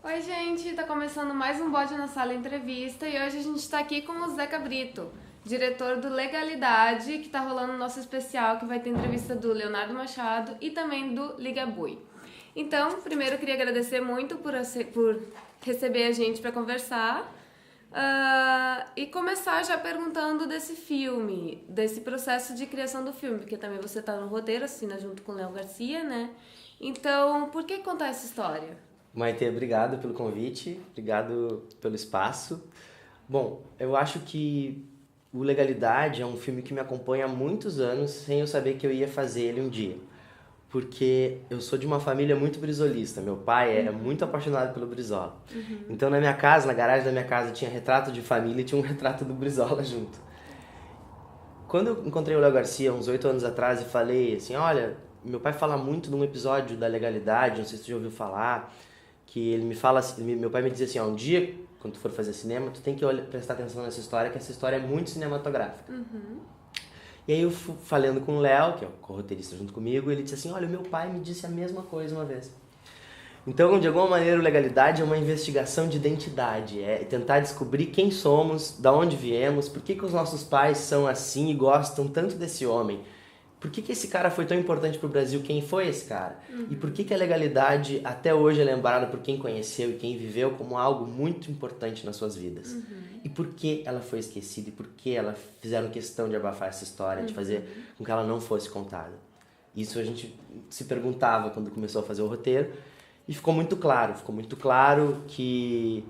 Oi, gente, tá começando mais um Bode na Sala Entrevista e hoje a gente tá aqui com o Zeca Brito, diretor do Legalidade, que tá rolando o nosso especial, que vai ter entrevista do Leonardo Machado e também do Liga Bui. Então, primeiro eu queria agradecer muito por receber a gente para conversar e começar já perguntando desse filme, desse processo de criação do filme, porque também você tá no roteiro, assina junto com o Léo Garcia, né? Então, por que contar essa história? Maite, obrigado pelo convite, obrigado pelo espaço. Bom, eu acho que o Legalidade é um filme que me acompanha há muitos anos sem eu saber que eu ia fazer ele um dia. Porque eu sou de uma família muito brisolista, meu pai é muito apaixonado pelo Brizola. Então na minha casa, na garagem da minha casa, tinha retrato de família e tinha um retrato do Brizola junto. Quando eu encontrei o Léo Garcia uns 8 anos atrás e falei assim, olha, meu pai fala muito num episódio da Legalidade, não sei se você já ouviu falar, que ele me fala, meu pai me dizia assim, ó, um dia, quando tu for fazer cinema, tu tem que prestar atenção nessa história, que essa história é muito cinematográfica. E aí eu falando com o Léo, que é o co-roteirista junto comigo, ele disse assim, olha, o meu pai me disse a mesma coisa uma vez. Então, de alguma maneira, o Legalidade é uma investigação de identidade, é tentar descobrir quem somos, da onde viemos, por que os nossos pais são assim e gostam tanto desse homem. Por que esse cara foi tão importante para o Brasil? Quem foi esse cara? E por que a legalidade até hoje é lembrada por quem conheceu e quem viveu como algo muito importante nas suas vidas? E por que ela foi esquecida? E por que ela fizeram questão de abafar essa história, de fazer com que ela não fosse contada? Isso a gente se perguntava quando começou a fazer o roteiro e ficou muito claro que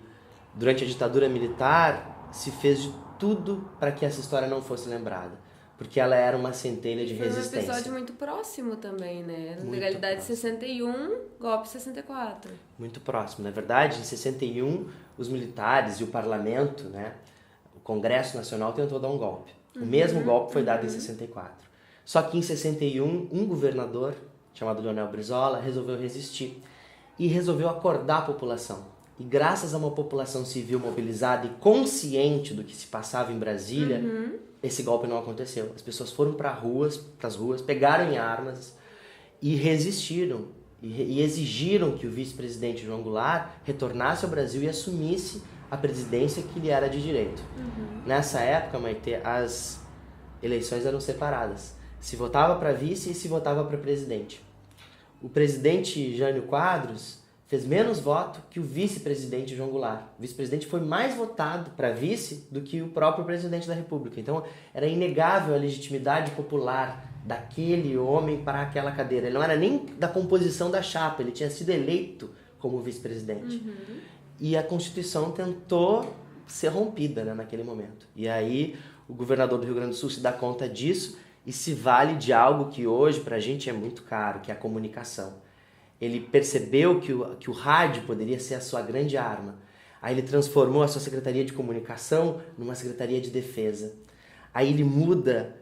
durante a ditadura militar se fez de tudo para que essa história não fosse lembrada. Porque ela era uma centelha de resistência. Foi um episódio muito próximo também, né? Muito Legalidade próximo. 61, golpe 64. Muito próximo. Na verdade, em 61, os militares e o parlamento, né, o Congresso Nacional tentou dar um golpe. O mesmo golpe foi dado em 64. Só que em 61, um governador, chamado Leonel Brizola, resolveu resistir e resolveu acordar a população. E graças a uma população civil mobilizada e consciente do que se passava em Brasília, esse golpe não aconteceu. As pessoas foram para as ruas, pegaram em armas e resistiram. E exigiram que o vice-presidente João Goulart retornasse ao Brasil e assumisse a presidência que lhe era de direito. Nessa época, Maite, as eleições eram separadas. Se votava para vice e se votava para presidente. O presidente Jânio Quadros fez menos voto que o vice-presidente João Goulart. O vice-presidente foi mais votado para vice do que o próprio presidente da República. Então, era inegável a legitimidade popular daquele homem para aquela cadeira. Ele não era nem da composição da chapa, ele tinha sido eleito como vice-presidente. E a Constituição tentou ser rompida, né, naquele momento. E aí, o governador do Rio Grande do Sul se dá conta disso e se vale de algo que hoje para a gente é muito caro, que é a comunicação. Ele percebeu que o rádio poderia ser a sua grande arma. Aí ele transformou a sua Secretaria de Comunicação numa Secretaria de Defesa. Aí ele muda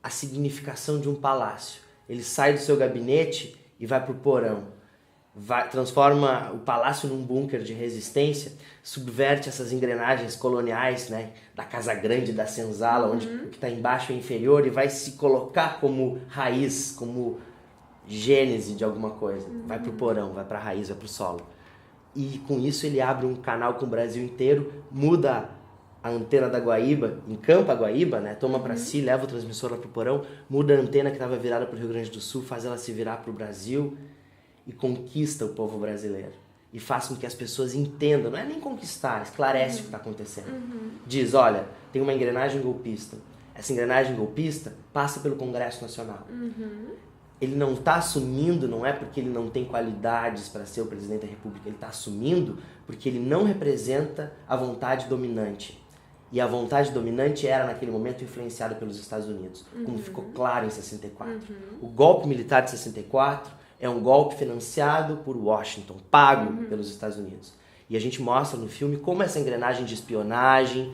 a significação de um palácio. Ele sai do seu gabinete e vai para o porão. Transforma o palácio num bunker de resistência, subverte essas engrenagens coloniais, né, da Casa Grande, da senzala, onde o que está embaixo é inferior, e vai se colocar como raiz, como gênese de alguma coisa. Vai pro porão, vai pra raiz, vai pro solo. E com isso ele abre um canal com o Brasil inteiro, muda a antena da Guaíba, encampa a Guaíba, né? Toma pra si, leva o transmissor lá pro porão, muda a antena que estava virada pro Rio Grande do Sul, faz ela se virar pro Brasil e conquista o povo brasileiro. E faz com que as pessoas entendam, não é nem conquistar, esclarece o que está acontecendo. Diz, olha, tem uma engrenagem golpista. Essa engrenagem golpista passa pelo Congresso Nacional. Ele não está assumindo, não é porque ele não tem qualidades para ser o presidente da República, ele está assumindo porque ele não representa a vontade dominante. E a vontade dominante era, naquele momento, influenciada pelos Estados Unidos, como ficou claro em 64. O golpe militar de 64 é um golpe financiado por Washington, pago pelos Estados Unidos. E a gente mostra no filme como essa engrenagem de espionagem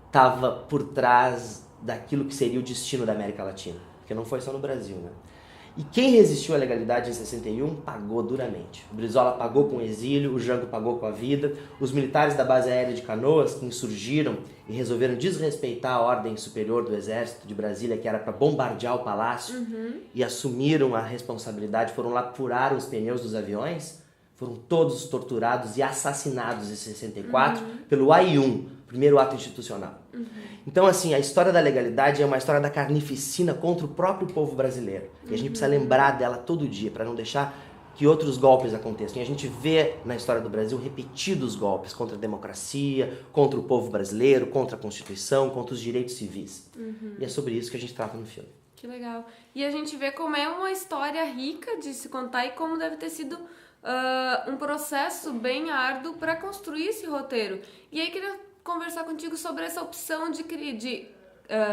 estava por trás daquilo que seria o destino da América Latina. Porque não foi só no Brasil, né? E quem resistiu à legalidade em 61 pagou duramente. O Brizola pagou com o exílio, o Jango pagou com a vida, os militares da base aérea de Canoas, que insurgiram e resolveram desrespeitar a ordem superior do exército de Brasília, que era para bombardear o palácio, e assumiram a responsabilidade, foram lá furar os pneus dos aviões, foram todos torturados e assassinados em 64 pelo AI-1, primeiro ato institucional. Então, assim, a história da legalidade é uma história da carnificina contra o próprio povo brasileiro. E a gente precisa lembrar dela todo dia, para não deixar que outros golpes aconteçam. E a gente vê na história do Brasil repetidos golpes contra a democracia, contra o povo brasileiro, contra a Constituição, contra os direitos civis. E é sobre isso que a gente trata no filme. Que legal. E a gente vê como é uma história rica de se contar e como deve ter sido um processo bem árduo para construir esse roteiro. E aí queria conversar contigo sobre essa opção de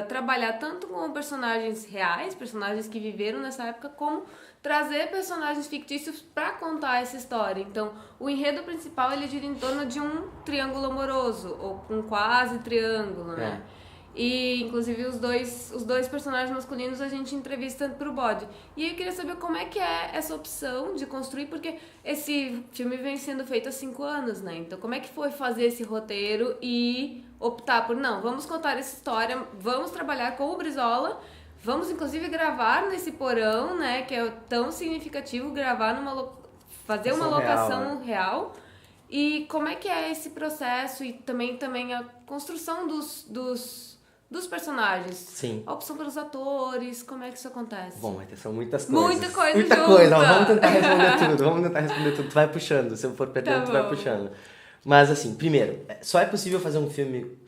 trabalhar tanto com personagens reais, personagens que viveram nessa época, como trazer personagens fictícios para contar essa história. Então, o enredo principal ele gira em torno de um triângulo amoroso, ou um quase triângulo, né? E, inclusive, os dois personagens masculinos a gente entrevista pro Bode. E eu queria saber como é que é essa opção de construir, porque esse filme vem sendo feito há 5 anos, né? Então, como é que foi fazer esse roteiro e optar por, não, vamos contar essa história, vamos trabalhar com o Brizola, vamos, inclusive, gravar nesse porão, né? Que é tão significativo, fazer uma locação real. E como é que é esse processo e também a construção dos personagens? Sim. A opção pelos atores, como é que isso acontece? Bom, são muitas coisas. Muita coisa Muita junta. coisa. Vamos tentar responder tudo. Tu vai puxando. Se eu for perdendo, tu vai puxando. Mas, assim, primeiro, só é possível fazer um filme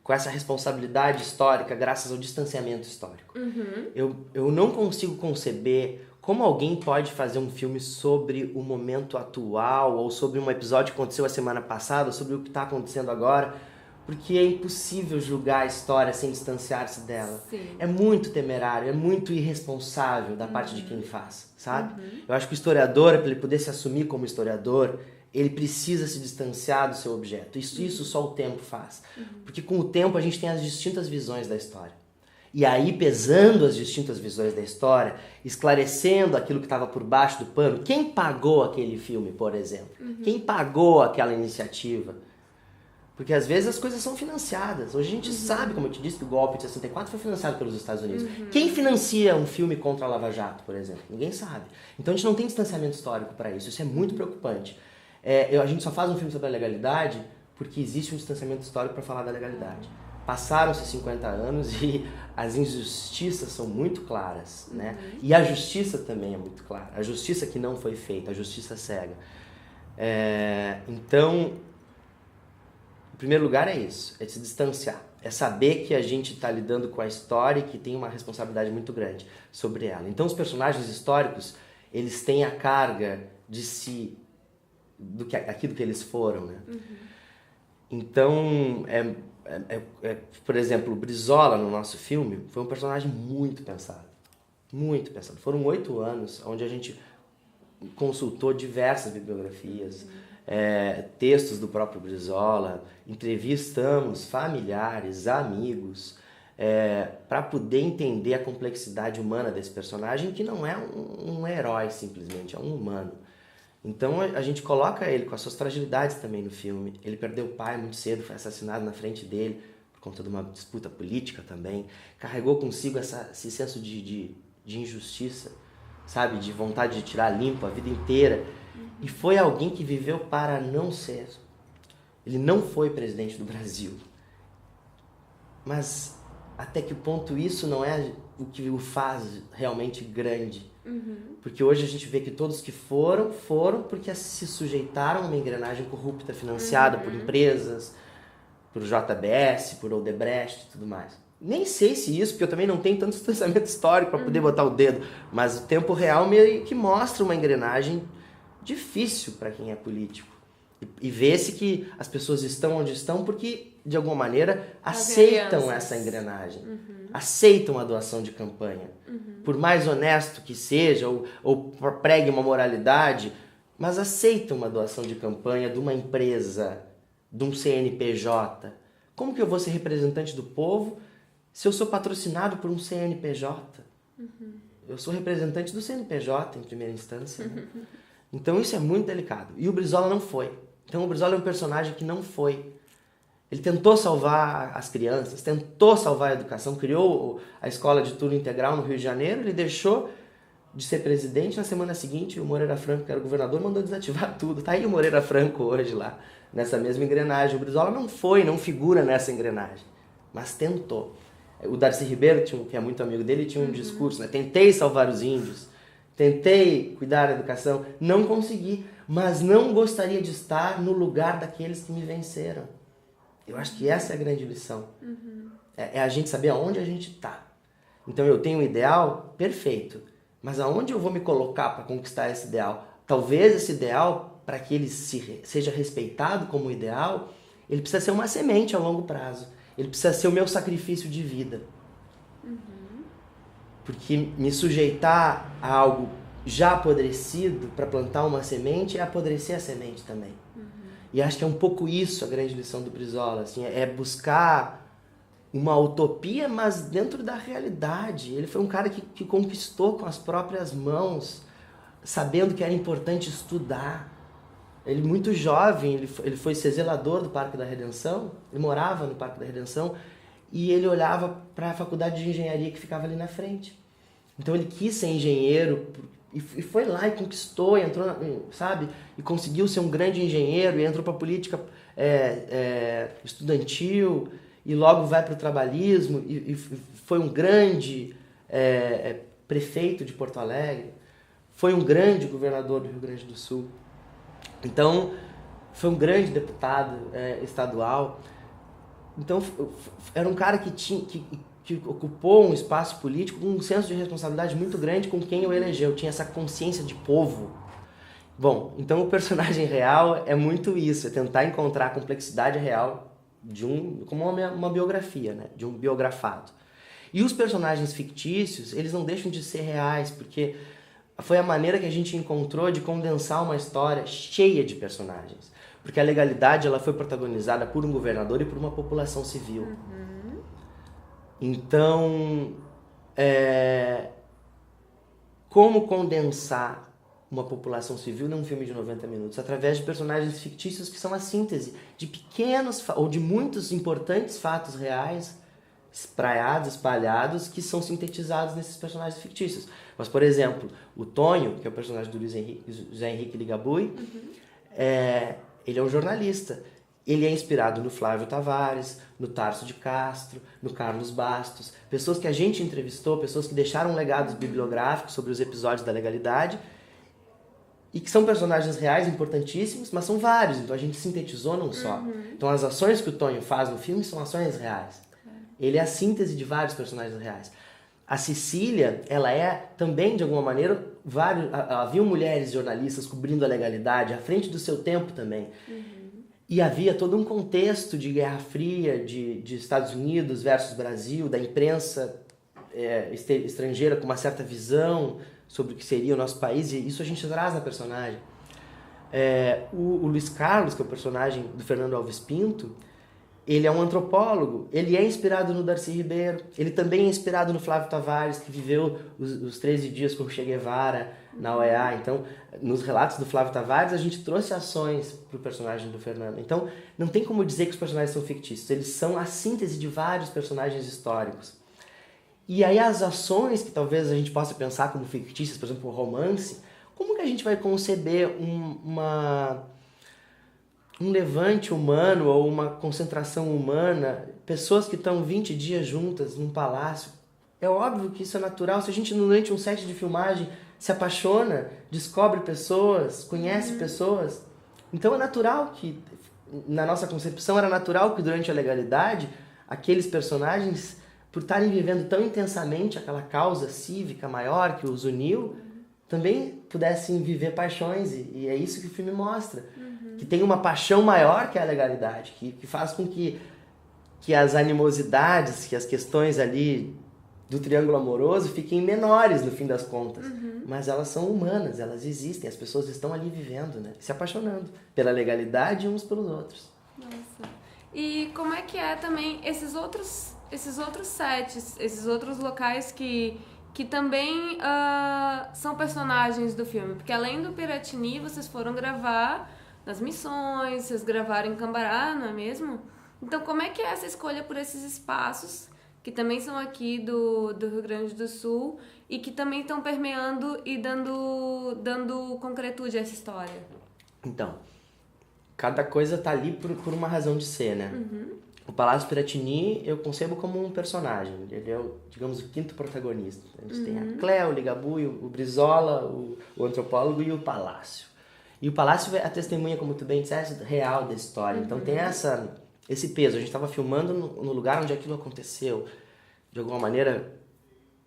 com essa responsabilidade histórica graças ao distanciamento histórico. Eu não consigo conceber como alguém pode fazer um filme sobre o momento atual, ou sobre um episódio que aconteceu a semana passada, ou sobre o que está acontecendo agora, porque é impossível julgar a história sem distanciar-se dela. Sim. É muito temerário, é muito irresponsável da parte de quem faz, sabe? Eu acho que o historiador, para ele poder se assumir como historiador, ele precisa se distanciar do seu objeto. Isso só o tempo faz. Porque com o tempo a gente tem as distintas visões da história. E aí, pesando as distintas visões da história, esclarecendo aquilo que estava por baixo do pano, quem pagou aquele filme, por exemplo? Quem pagou aquela iniciativa? Porque às vezes as coisas são financiadas. Hoje a gente sabe, como eu te disse, que o golpe de 64 foi financiado pelos Estados Unidos. Quem financia um filme contra a Lava Jato, por exemplo? Ninguém sabe. Então a gente não tem distanciamento histórico para isso. Isso é muito preocupante. A gente só faz um filme sobre a legalidade porque existe um distanciamento histórico para falar da legalidade. Passaram-se 50 anos e as injustiças são muito claras, né? E a justiça também é muito clara. A justiça que não foi feita, a justiça cega. Então, em primeiro lugar é isso, é se distanciar. É saber que a gente está lidando com a história e que tem uma responsabilidade muito grande sobre ela. Então, os personagens históricos, eles têm a carga de aquilo que eles foram, né? Então, por exemplo, o Brizola no nosso filme foi um personagem muito pensado. Muito pensado. Foram 8 anos onde a gente consultou diversas bibliografias, textos do próprio Brizola, entrevistamos familiares, amigos, para poder entender a complexidade humana desse personagem, que não é um herói simplesmente, é um humano. Então a gente coloca ele com as suas fragilidades também no filme. Ele perdeu o pai muito cedo, foi assassinado na frente dele por conta de uma disputa política também. Carregou consigo esse senso de injustiça, sabe? De vontade de tirar limpo a vida inteira. E foi alguém que viveu para não ser. Ele não foi presidente do Brasil. Mas até que ponto isso não é o que o faz realmente grande? Porque hoje a gente vê que todos que foram porque se sujeitaram a uma engrenagem corrupta financiada por empresas, por JBS, por Odebrecht e tudo mais. Nem sei se isso, porque eu também não tenho tanto distanciamento histórico para poder botar o dedo, mas o tempo real meio que mostra uma engrenagem difícil para quem é político. E vê-se que as pessoas estão onde estão porque, de alguma maneira, aceitam essa engrenagem. Aceitam a doação de campanha. Por mais honesto que seja, ou pregue uma moralidade, mas aceitam uma doação de campanha de uma empresa, de um CNPJ. Como que eu vou ser representante do povo se eu sou patrocinado por um CNPJ? eu sou representante do CNPJ em primeira instância, né? Então isso é muito delicado. E o Brizola não foi. Então o Brizola é um personagem que não foi. Ele tentou salvar as crianças, tentou salvar a educação, criou a escola de turno integral no Rio de Janeiro, ele deixou de ser presidente. Na semana seguinte, o Moreira Franco, que era o governador, mandou desativar tudo. Tá aí o Moreira Franco hoje lá, nessa mesma engrenagem. O Brizola não foi, não figura nessa engrenagem, mas tentou. O Darcy Ribeiro, que é muito amigo dele, tinha um discurso, né? Tentei salvar os índios, tentei cuidar da educação, não consegui, mas não gostaria de estar no lugar daqueles que me venceram. Eu acho que essa é a grande lição. É a gente saber aonde a gente está. Então eu tenho um ideal perfeito, mas aonde eu vou me colocar para conquistar esse ideal? Talvez esse ideal, para que ele seja respeitado como ideal, ele precisa ser uma semente a longo prazo. Ele precisa ser o meu sacrifício de vida. Porque me sujeitar a algo já apodrecido para plantar uma semente é apodrecer a semente também. E acho que é um pouco isso a grande lição do Brizola, assim, é buscar uma utopia, mas dentro da realidade. Ele foi um cara que conquistou com as próprias mãos, sabendo que era importante estudar. Ele muito jovem, ele foi ser zelador do Parque da Redenção, ele morava no Parque da Redenção, e ele olhava para a faculdade de engenharia que ficava ali na frente. Então ele quis ser engenheiro, e foi lá e conquistou, e entrou, sabe? E conseguiu ser um grande engenheiro, e entrou para a política estudantil, e logo vai para o trabalhismo, e foi um grande prefeito de Porto Alegre, foi um grande governador do Rio Grande do Sul. Então, foi um grande deputado estadual. Então, era um cara que ocupou um espaço político com um senso de responsabilidade muito grande com quem o elegeu. Tinha essa consciência de povo. Bom, então o personagem real é muito isso, é tentar encontrar a complexidade real como uma biografia, né? De um biografado. E os personagens fictícios, eles não deixam de ser reais, porque foi a maneira que a gente encontrou de condensar uma história cheia de personagens. Porque a legalidade ela foi protagonizada por um governador e por uma população civil. Então, como condensar uma população civil num filme de 90 minutos? Através de personagens fictícios que são a síntese de pequenos ou de muitos importantes fatos reais espraiados, espalhados, que são sintetizados nesses personagens fictícios. Mas, por exemplo, o Tonho, que é o personagem do José Henrique Ligabui, ele é um jornalista. Ele é inspirado no Flávio Tavares, no Tarso de Castro, no Carlos Bastos, pessoas que a gente entrevistou, pessoas que deixaram legados bibliográficos sobre os episódios da legalidade e que são personagens reais importantíssimos, mas são vários, então a gente sintetizou num só. Então as ações que o Tonho faz no filme são ações reais. Ele é a síntese de vários personagens reais. A Cecília, ela é também, de alguma maneira, haviam mulheres jornalistas cobrindo a legalidade à frente do seu tempo também. E havia todo um contexto de Guerra Fria, de Estados Unidos versus Brasil, da imprensa estrangeira com uma certa visão sobre o que seria o nosso país, e isso a gente traz na personagem. O Luiz Carlos, que é o personagem do Fernando Alves Pinto, ele é um antropólogo, ele é inspirado no Darcy Ribeiro, ele também é inspirado no Flávio Tavares, que viveu os 13 dias com o Che Guevara na OEA. Então, nos relatos do Flávio Tavares, a gente trouxe ações para o personagem do Fernando. Então, não tem como dizer que os personagens são fictícios, eles são a síntese de vários personagens históricos. E aí as ações que talvez a gente possa pensar como fictícias, por exemplo, o romance, como que a gente vai conceber um levante humano ou uma concentração humana, pessoas que estão 20 dias juntas num palácio? É óbvio que isso é natural. Se a gente, durante um set de filmagem, se apaixona, descobre pessoas, conhece pessoas, então é natural que, na nossa concepção, era natural que durante a legalidade, aqueles personagens, por estarem vivendo tão intensamente aquela causa cívica maior que os uniu, também pudessem viver paixões, e é isso que o filme mostra. Que tem uma paixão maior que a legalidade, que faz com que as animosidades, que as questões ali do triângulo amoroso fiquem menores no fim das contas. Mas elas são humanas, elas existem, as pessoas estão ali vivendo, né? Se apaixonando pela legalidade uns pelos outros. Nossa. E como é que é também esses outros sets, esses outros locais que que também são personagens do filme. Porque além do Piratini, vocês foram gravar nas Missões, vocês gravaram em Cambará, não é mesmo? Então, como é que é essa escolha por esses espaços, que também são aqui do Rio Grande do Sul, e que também estão permeando e dando concretude a essa história? Então, cada coisa tá ali por uma razão de ser, né? O Palácio Piratini eu concebo como um personagem. Ele é, digamos, o quinto protagonista. A gente tem a Cleo, o Ligabu, o Brizola, o antropólogo e o Palácio. E o Palácio é a testemunha, como tu bem disseste, real da história. Então tem esse peso. A gente estava filmando no lugar onde aquilo aconteceu. De alguma maneira,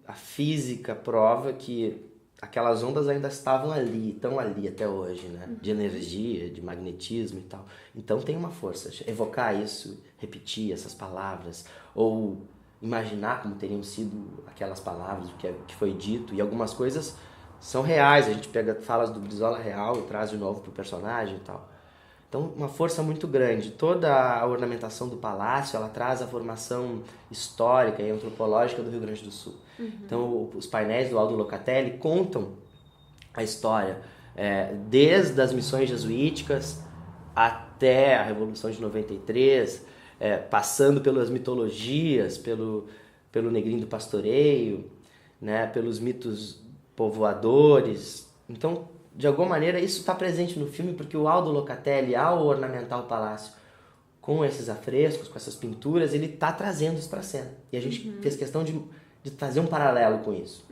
a física prova que aquelas ondas ainda estavam ali, estão ali até hoje, né? De energia, de magnetismo e tal. Então tem uma força. Evocar isso, repetir essas palavras, ou imaginar como teriam sido aquelas palavras, o que foi dito. E algumas coisas são reais. A gente pega falas do Brizola real e traz de novo pro personagem e tal. Então, uma força muito grande. Toda a ornamentação do palácio, ela traz a formação histórica e antropológica do Rio Grande do Sul. Então, os painéis do Aldo Locatelli contam a história desde as missões jesuíticas até a Revolução de 93, passando pelas mitologias, pelo Negrinho do Pastoreio, né, pelos mitos povoadores. Então, de alguma maneira, isso está presente no filme, porque o Aldo Locatelli, ao ornamentar o palácio com esses afrescos, com essas pinturas, ele está trazendo isso para a cena. E a gente fez questão de trazer um paralelo com isso.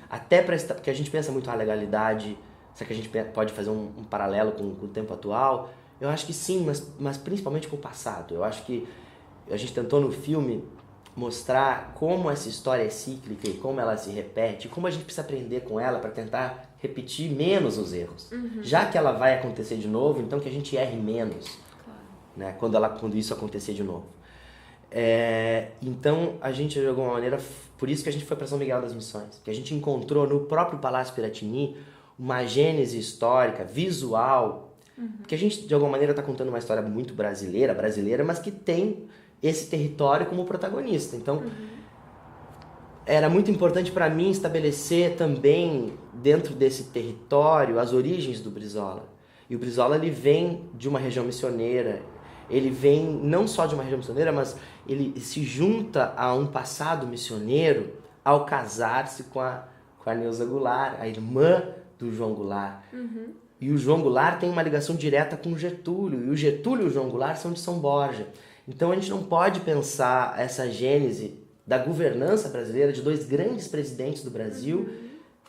Até porque a gente pensa muito a legalidade, será que a gente pode fazer um paralelo com o tempo atual? Eu acho que sim, mas principalmente com o passado. Eu acho que a gente tentou no filme mostrar como essa história é cíclica e como ela se repete, como a gente precisa aprender com ela para tentar repetir menos os erros. Já que ela vai acontecer de novo, então que a gente erre menos, né, quando isso acontecer de novo. Então a gente, de alguma maneira, por isso que a gente foi para São Miguel das Missões, que a gente encontrou no próprio Palácio Piratini uma gênese histórica, visual, porque a gente, de alguma maneira, está contando uma história muito brasileira, mas que tem esse território como protagonista. Então, era muito importante para mim estabelecer também, dentro desse território, as origens do Brizola. E o Brizola, ele vem de uma região missioneira, ele vem não só de uma região missioneira, mas ele se junta a um passado missioneiro ao casar-se com a Neuza Goulart, a irmã do João Goulart. E o João Goulart tem uma ligação direta com o Getúlio, e o Getúlio e o João Goulart são de São Borja. Então a gente não pode pensar essa gênese da governança brasileira de dois grandes presidentes do Brasil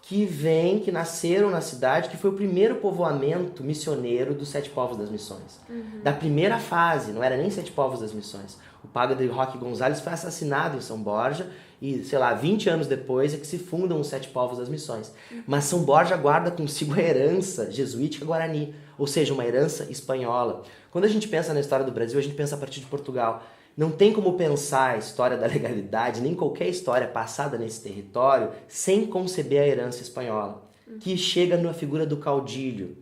que nasceram na cidade, que foi o primeiro povoamento missioneiro dos Sete Povos das Missões. Da primeira fase, não era nem Sete Povos das Missões. O padre Roque Gonzalez foi assassinado em São Borja e, 20 anos depois é que se fundam os Sete Povos das Missões. Mas São Borja guarda consigo a herança jesuítica guarani, ou seja, uma herança espanhola. Quando a gente pensa na história do Brasil, a gente pensa a partir de Portugal. Não tem como pensar a história da legalidade, nem qualquer história passada nesse território, sem conceber a herança espanhola, que chega na figura do caudilho,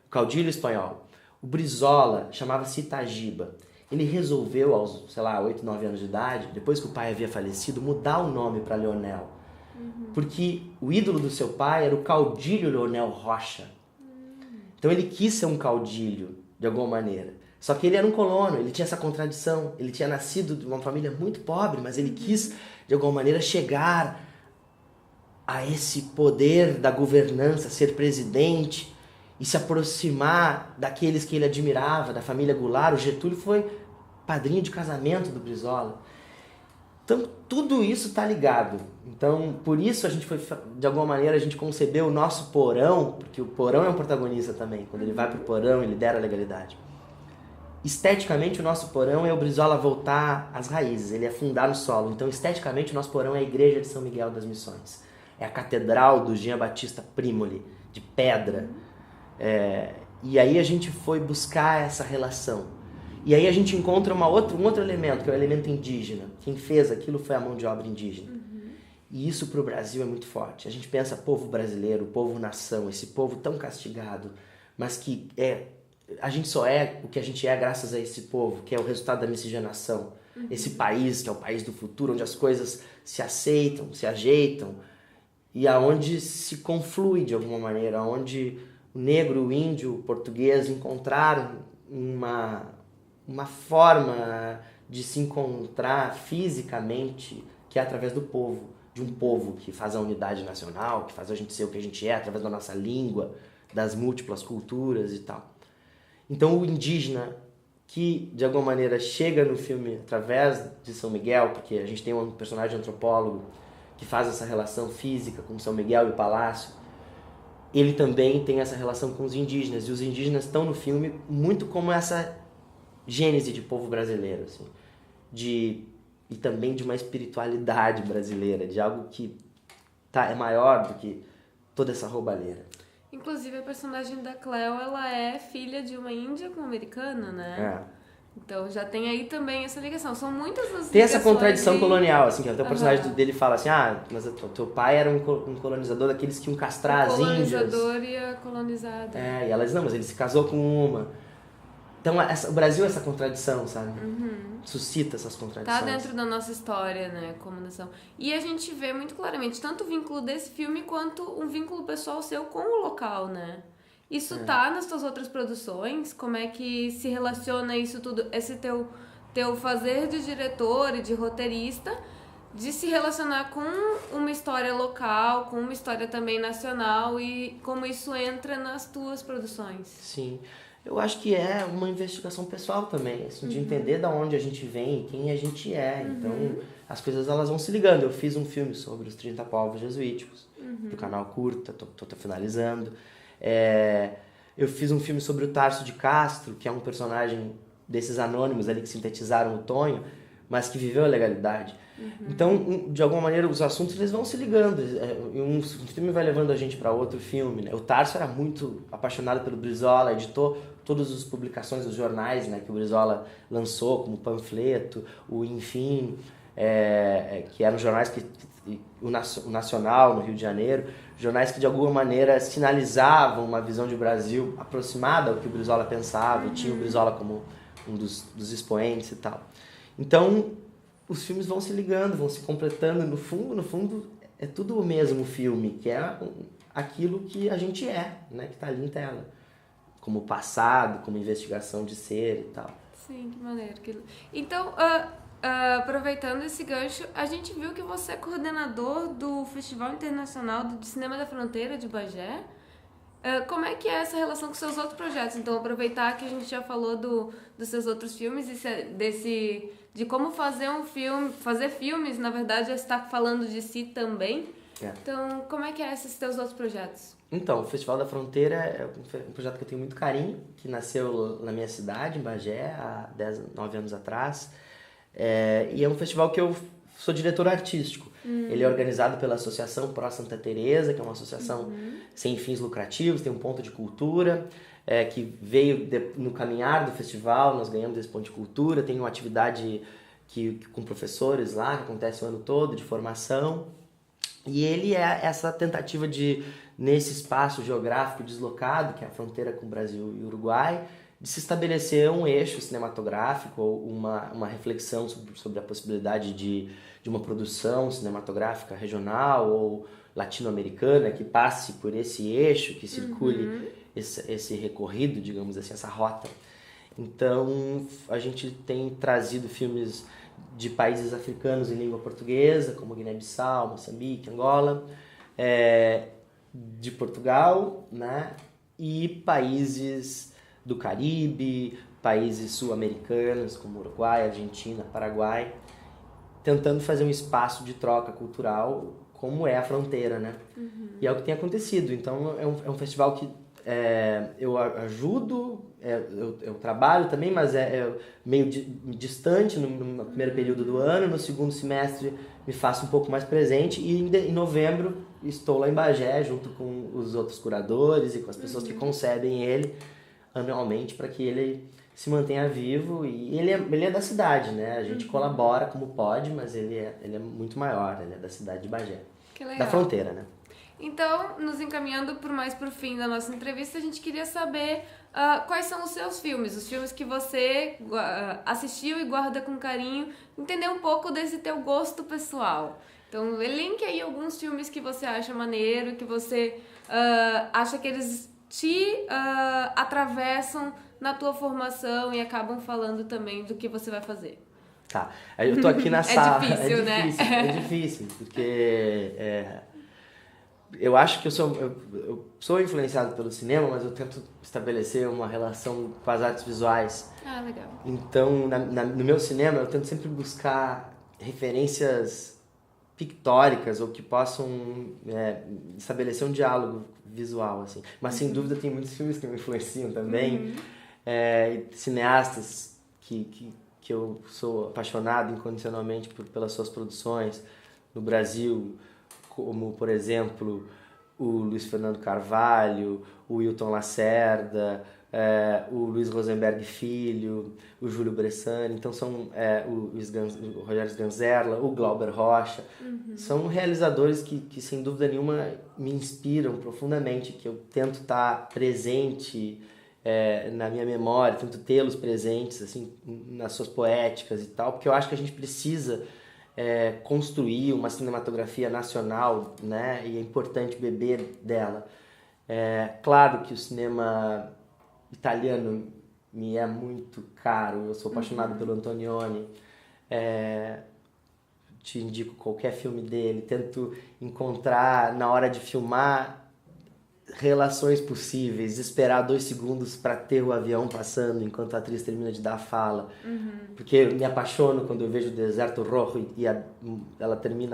o caudilho espanhol. O Brizola chamava-se Itagiba. Ele resolveu, aos, 8, 9 anos de idade, depois que o pai havia falecido, mudar o nome para Leonel. Porque o ídolo do seu pai era o caudilho Leonel Rocha. Então ele quis ser um caudilho, de alguma maneira. Só que ele era um colono, ele tinha essa contradição. Ele tinha nascido de uma família muito pobre, mas ele quis, de alguma maneira, chegar a esse poder da governança, ser presidente e se aproximar daqueles que ele admirava, da família Goulart. O Getúlio foi padrinho de casamento do Brizola. Então, tudo isso está ligado. Então, por isso a gente foi, de alguma maneira, a gente concebeu o nosso porão, porque o porão é um protagonista também. Quando ele vai pro porão, ele lidera a legalidade. Esteticamente, o nosso porão é o Brizola voltar às raízes, ele é fundar no solo. Então, esteticamente, o nosso porão é a igreja de São Miguel das Missões. É a catedral do Jean Batista Primoli, de pedra. E aí a gente foi buscar essa relação. E aí a gente encontra um outro elemento, que é o elemento indígena. Quem fez aquilo foi a mão de obra indígena. E isso para o Brasil é muito forte. A gente pensa povo brasileiro, povo nação, esse povo tão castigado, mas que a gente só é o que a gente é graças a esse povo, que é o resultado da miscigenação. Esse país, que é o país do futuro, onde as coisas se aceitam, se ajeitam. e aonde se conflui de alguma maneira, onde o negro, o índio, o português encontraram uma forma de se encontrar fisicamente, que é através do povo, de um povo que faz a unidade nacional, que faz a gente ser o que a gente é, através da nossa língua, das múltiplas culturas e tal. Então o indígena, que de alguma maneira chega no filme através de São Miguel, porque a gente tem um personagem antropólogo que faz essa relação física com São Miguel e o palácio, ele também tem essa relação com os indígenas, e os indígenas estão no filme muito como essa gênese de povo brasileiro, assim, e também de uma espiritualidade brasileira, de algo que é maior do que toda essa roubalheira. Inclusive, a personagem da Cleo, ela é filha de uma índia com uma americana, né? Então já tem aí também essa ligação. São muitas as ligações. Tem essa contradição colonial, assim, que até o personagem dele fala assim, mas o teu pai era um colonizador daqueles que iam castrar as índias. O colonizador e a colonizada. E ela diz, não, mas ele se casou com uma. Então o Brasil é essa contradição, sabe? Suscita essas contradições. Tá dentro da nossa história, né, como nação. E a gente vê muito claramente tanto o vínculo desse filme quanto um vínculo pessoal seu com o local, né? Isso tá nas tuas outras produções? Como é que se relaciona isso tudo, esse teu fazer de diretor e de roteirista, de se relacionar com uma história local, com uma história também nacional, e como isso entra nas tuas produções? Sim. Eu acho que é uma investigação pessoal também, assim, de entender de onde a gente vem, quem a gente é. Então, as coisas elas vão se ligando. Eu fiz um filme sobre os 30 povos jesuíticos, do canal Curta, tô finalizando. Eu fiz um filme sobre o Tarso de Castro, que é um personagem desses anônimos ali que sintetizaram o Tonho, mas que viveu a legalidade. Então, de alguma maneira, os assuntos eles vão se ligando. Um filme vai levando a gente para outro filme, né? O Tarso era muito apaixonado pelo Brizola, editou todas as publicações dos jornais, né, que o Brizola lançou, como Panfleto, o Enfim, que eram jornais o Nacional, no Rio de Janeiro, jornais que de alguma maneira sinalizavam uma visão de Brasil aproximada ao que o Brizola pensava, e tinha o Brizola como um dos expoentes e tal. Então, os filmes vão se ligando, vão se completando, no fundo, é tudo o mesmo filme, que é aquilo que a gente é, né, que está ali em tela, como passado, como investigação de ser e tal. Sim, que maneiro. Então, aproveitando esse gancho, a gente viu que você é coordenador do Festival Internacional de Cinema da Fronteira de Bagé. Como é que é essa relação com seus outros projetos? Então, aproveitar que a gente já falou dos seus outros filmes e de como fazer um filme, fazer filmes, na verdade, é estar falando de si também. Então, como é que é esses teus outros projetos? Então, o Festival da Fronteira é um projeto que eu tenho muito carinho, que nasceu na minha cidade, em Bagé, há 9 anos atrás. E é um festival que eu sou diretor artístico. Ele é organizado pela Associação Pró Santa Teresa, que é uma associação sem fins lucrativos, tem um ponto de cultura, que veio no caminhar do festival, nós ganhamos esse ponto de cultura, tem uma atividade com professores lá, que acontece o ano todo, de formação. E ele é essa tentativa de, nesse espaço geográfico deslocado, que é a fronteira com o Brasil e o Uruguai, de se estabelecer um eixo cinematográfico, ou uma reflexão sobre a possibilidade de uma produção cinematográfica regional ou latino-americana que passe por esse eixo, que circule esse recorrido, digamos assim, essa rota. Então, a gente tem trazido filmes de países africanos em língua portuguesa, como Guiné-Bissau, Moçambique, Angola, de Portugal, né? E países do Caribe, países sul-americanos, como Uruguai, Argentina, Paraguai, tentando fazer um espaço de troca cultural, como é a fronteira, né? E é o que tem acontecido. Então, é um festival que eu ajudo, eu trabalho também, mas é meio distante no primeiro período do ano. No segundo semestre me faço um pouco mais presente, e em novembro estou lá em Bagé junto com os outros curadores e com as pessoas que concebem ele anualmente, para que ele se mantenha vivo. E ele é da cidade, né? A gente colabora como pode, mas ele é muito maior, ele é da cidade de Bagé. Que legal. Da fronteira, né? Então, nos encaminhando mais para o fim da nossa entrevista, a gente queria saber quais são os seus filmes, os filmes que você assistiu e guarda com carinho, entender um pouco desse teu gosto pessoal. Então, elenque aí alguns filmes que você acha maneiro, que você acha que eles te atravessam na tua formação e acabam falando também do que você vai fazer. Tá, eu tô aqui na sala. Difícil, né? É difícil, porque eu acho que eu sou influenciado pelo cinema, mas eu tento estabelecer uma relação com as artes visuais. Ah, legal. Então, no meu cinema, eu tento sempre buscar referências pictóricas ou que possam estabelecer um diálogo visual, assim. Mas, sem dúvida, tem muitos filmes que me influenciam também. Cineastas que eu sou apaixonado incondicionalmente pelas suas produções no Brasil, como, por exemplo, o Luiz Fernando Carvalho, o Wilton Lacerda, o Luiz Rosenberg Filho, o Júlio Bressani, então são o Rogério Sganzerla, o Glauber Rocha, são realizadores que sem dúvida nenhuma me inspiram profundamente, que eu tento estar presente na minha memória, tento tê-los presentes assim, nas suas poéticas e tal, porque eu acho que a gente precisa construir uma cinematografia nacional, né? E é importante beber dela. Claro que o cinema italiano me é muito caro, eu sou apaixonado pelo Antonioni, te indico qualquer filme dele, tento encontrar na hora de filmar relações possíveis, esperar 2 segundos para ter o avião passando enquanto a atriz termina de dar a fala, porque eu me apaixono quando eu vejo o Deserto Rojo e a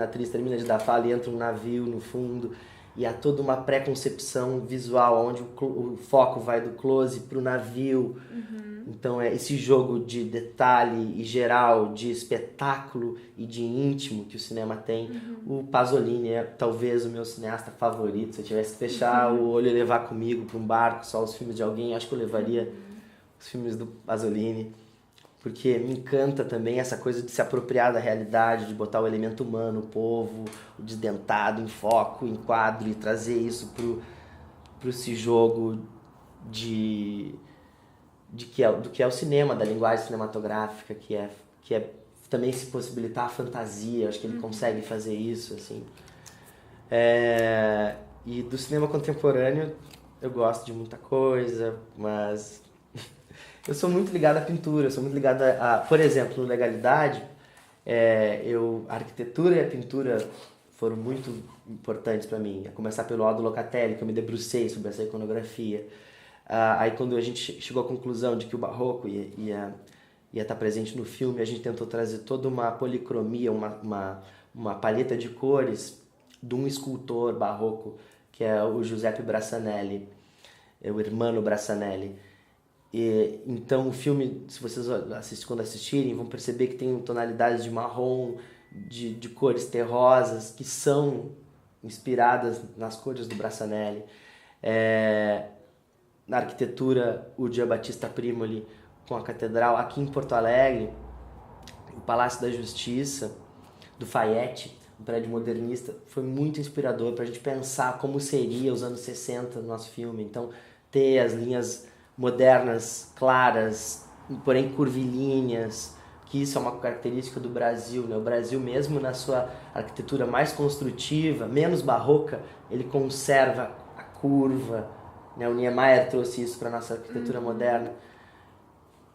atriz termina de dar a fala e entra um navio no fundo e há toda uma pré-concepção visual onde o foco vai do close para o navio. Então é esse jogo de detalhe e geral, de espetáculo e de íntimo que o cinema tem. O Pasolini é talvez o meu cineasta favorito. Se eu tivesse que fechar o olho e levar comigo para um barco só os filmes de alguém, acho que eu levaria os filmes do Pasolini, porque me encanta também essa coisa de se apropriar da realidade, de botar o elemento humano, o povo, o desdentado em foco, em quadro, e trazer isso pro esse jogo do que é o cinema, da linguagem cinematográfica, que é também se possibilitar a fantasia. Acho que ele consegue fazer isso, assim. E do cinema contemporâneo eu gosto de muita coisa, mas eu sou muito ligado à pintura, eu sou muito ligado por exemplo, no Legalidade, a arquitetura e a pintura foram muito importantes para mim, a começar pelo Aldo Locatelli, que eu me debrucei sobre essa iconografia. Aí quando a gente chegou à conclusão de que o barroco ia estar presente no filme, a gente tentou trazer toda uma policromia, uma paleta de cores de um escultor barroco, que é o Giuseppe Brassanelli, o Hermano Brassanelli. Então o filme, se vocês quando assistirem, vão perceber que tem tonalidades de marrom, de cores terrosas, que são inspiradas nas cores do Brassanelli. Na arquitetura, o Giambattista Primoli com a catedral. Aqui em Porto Alegre, o Palácio da Justiça, do Fayette, um prédio modernista, foi muito inspirador para a gente pensar como seria os anos 60 no nosso filme. Então, ter as linhas modernas, claras, porém curvilíneas, que isso é uma característica do Brasil, né? O Brasil, mesmo na sua arquitetura mais construtiva, menos barroca, ele conserva a curva, né? O Niemeyer trouxe isso para a nossa arquitetura moderna.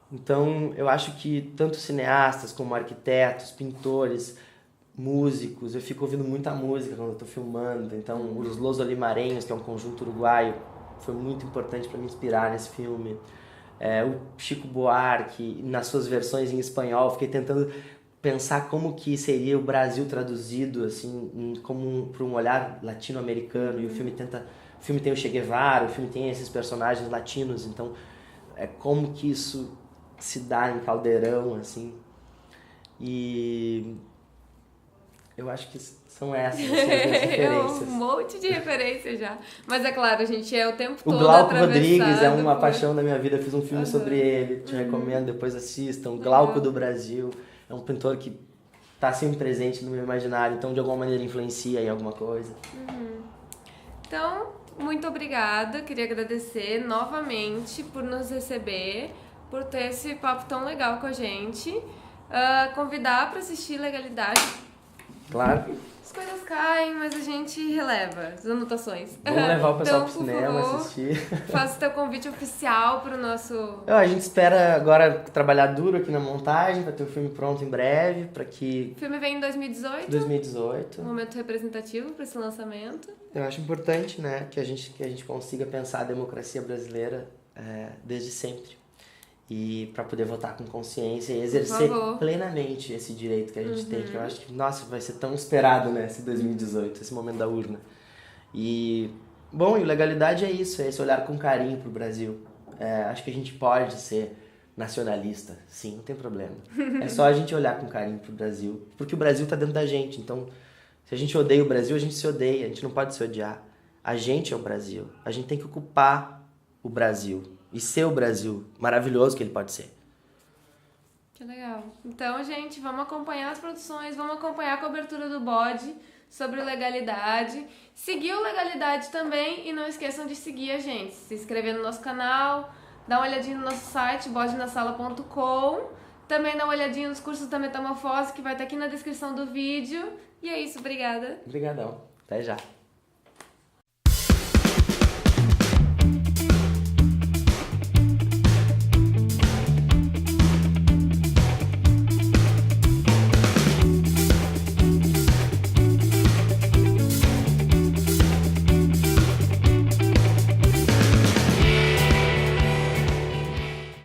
Então, eu acho que tanto cineastas como arquitetos, pintores, músicos, eu fico ouvindo muita música quando eu estou filmando. Então, os Los Olimareños, que é um conjunto uruguaio, foi muito importante para me inspirar nesse filme. O Chico Buarque, nas suas versões em espanhol, fiquei tentando pensar como que seria o Brasil traduzido assim, como para um olhar latino-americano. E o filme tem o Che Guevara, o filme tem esses personagens latinos, então como que isso se dá em Caldeirão, assim. E eu acho que são essas assim, as minhas referências. Um monte de referência já. Mas é claro, a gente o tempo todo O Glauco Rodrigues é uma por... paixão da minha vida, eu fiz um filme sobre ele, te recomendo, depois assistam. Glauco do Brasil, é um pintor que está sempre presente no meu imaginário, então de alguma maneira influencia em alguma coisa. Então, muito obrigada, queria agradecer novamente por nos receber, por ter esse papo tão legal com a gente. Convidar para assistir Legalidade. Claro. As coisas caem, mas a gente releva as anotações. Vamos levar o pessoal Então, pro cinema, por favor, assistir. faça o teu convite oficial pro nosso... A gente espera agora trabalhar duro aqui na montagem, para ter o filme pronto em breve, para que... O filme vem em 2018. 2018. Um momento representativo para esse lançamento. Eu acho importante, né, que a gente consiga pensar a democracia brasileira desde sempre. E para poder votar com consciência e exercer plenamente esse direito que a gente tem, que eu acho que, nossa, vai ser tão esperado, né, esse 2018, esse momento da urna. E, bom, e legalidade é isso, é esse olhar com carinho pro Brasil. Acho que a gente pode ser nacionalista, sim, não tem problema. É só a gente olhar com carinho pro Brasil, porque o Brasil tá dentro da gente, então se a gente odeia o Brasil, a gente se odeia, a gente não pode se odiar. A gente é o Brasil, a gente tem que ocupar o Brasil e ser o Brasil maravilhoso que ele pode ser. Que legal. Então, gente, vamos acompanhar as produções, vamos acompanhar a cobertura do Bode sobre legalidade. Seguir o Legalidade também e não esqueçam de seguir a gente. Se inscrever no nosso canal, dá uma olhadinha no nosso site, bodenasala.com. Também dá uma olhadinha nos cursos da Metamorfose, que vai estar aqui na descrição do vídeo. E é isso, obrigada. Obrigadão. Até já.